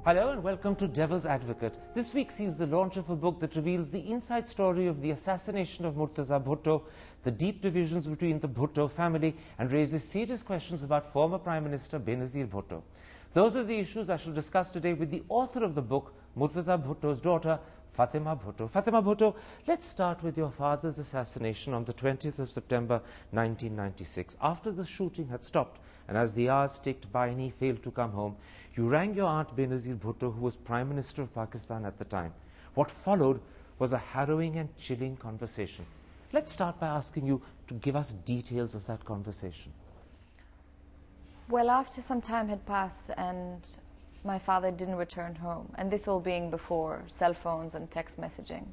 Hello and welcome to Devil's Advocate. This week sees the launch of a book that reveals the inside story of the assassination of Murtaza Bhutto, the deep divisions between the Bhutto family, and raises serious questions about former Prime Minister Benazir Bhutto. Those are the issues I shall discuss today with the author of the book, Murtaza Bhutto's daughter, Fatima Bhutto. Fatima Bhutto, let's start with your father's assassination on the 20th of September 1996. After the shooting had stopped and as the hours ticked by and he failed to come home, you rang your aunt Benazir Bhutto, who was Prime Minister of Pakistan at the time. What followed was a harrowing and chilling conversation. Let's start by asking you to give us details of that conversation. Well, after some time had passed and my father didn't return home, and this all being before cell phones and text messaging,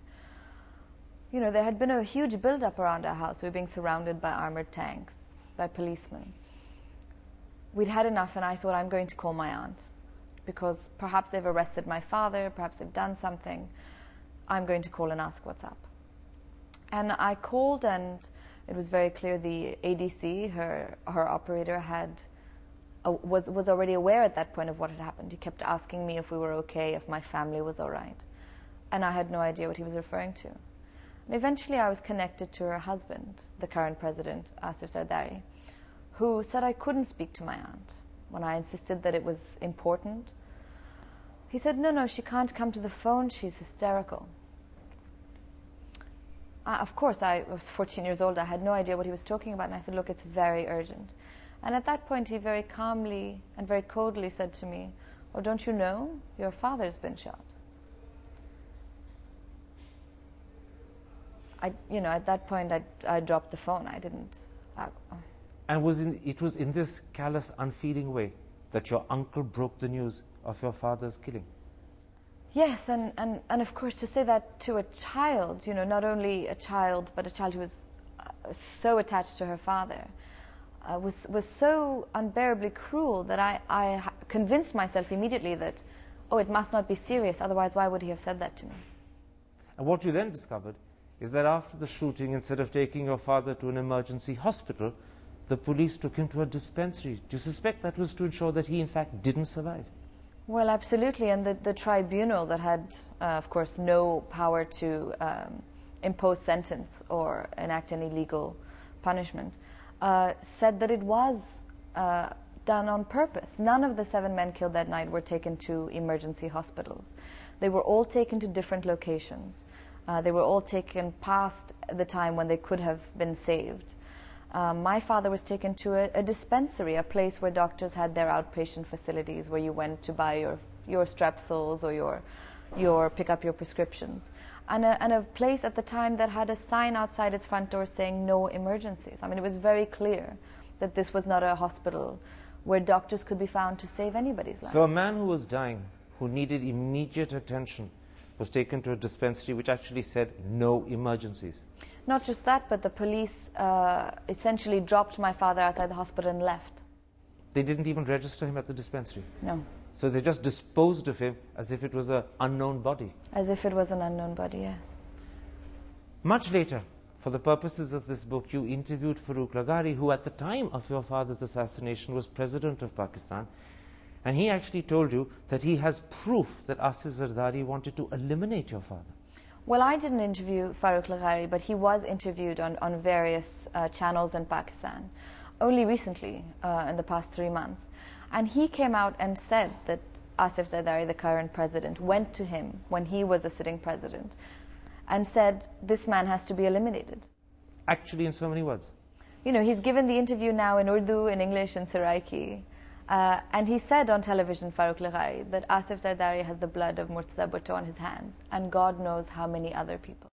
you know, there had been a huge build-up around our house. We were being surrounded by armored tanks, by policemen. We'd had enough, and I thought, I'm going to call my aunt, because perhaps they've arrested my father, perhaps they've done something. I'm going to call and ask what's up. And I called, and it was very clear the ADC, her operator, was already aware at that point of what had happened. He kept asking me if we were okay, if my family was all right. And I had no idea what he was referring to. And eventually I was connected to her husband, the current president, Asif Zardari, who said I couldn't speak to my aunt. When I insisted that it was important, he said, no, she can't come to the phone, she's hysterical. Of course, I was 14 years old, I had no idea what he was talking about, and I said, look, it's very urgent. And at that point, he very calmly and very coldly said to me, oh, don't you know? Your father's been shot. At that point, I dropped the phone. I didn't. And it was in this callous, unfeeling way that your uncle broke the news of your father's killing? Yes, and of course, to say that to a child, not only a child, but a child who was so attached to her father, was so unbearably cruel that I convinced myself immediately that, oh, it must not be serious, otherwise why would he have said that to me? And what you then discovered is that after the shooting, instead of taking your father to an emergency hospital, the police took him to a dispensary. Do you suspect that was to ensure that he in fact didn't survive? Well, absolutely, and the tribunal that had, of course, no power to impose sentence or enact any legal punishment, said that it was done on purpose. None of the 7 men killed that night were taken to emergency hospitals. They were all taken to different locations. They were all taken past the time when they could have been saved. My father was taken to a dispensary, a place where doctors had their outpatient facilities, where you went to buy your strepsils or pick up your prescriptions. And a place at the time that had a sign outside its front door saying no emergencies. I mean, it was very clear that this was not a hospital where doctors could be found to save anybody's life. So a man who was dying, who needed immediate attention, was taken to a dispensary which actually said no emergencies. Not just that, but the police essentially dropped my father outside the hospital and left. They didn't even register him at the dispensary? No. So they just disposed of him as if it was an unknown body? As if it was an unknown body, yes. Much later, for the purposes of this book, you interviewed Farooq Lagari, who at the time of your father's assassination was president of Pakistan. And he actually told you that he has proof that Asif Zardari wanted to eliminate your father. Well, I didn't interview Farooq Lagari, but he was interviewed on various channels in Pakistan, only recently, in the past 3 months. And he came out and said that Asif Zardari, the current president, went to him when he was a sitting president and said, this man has to be eliminated. Actually, in so many words? He's given the interview now in Urdu, in English, in Saraiki. And he said on television, Farooq Lagari, that Asif Zardari has the blood of Murtaza Bhutto on his hands, and God knows how many other people.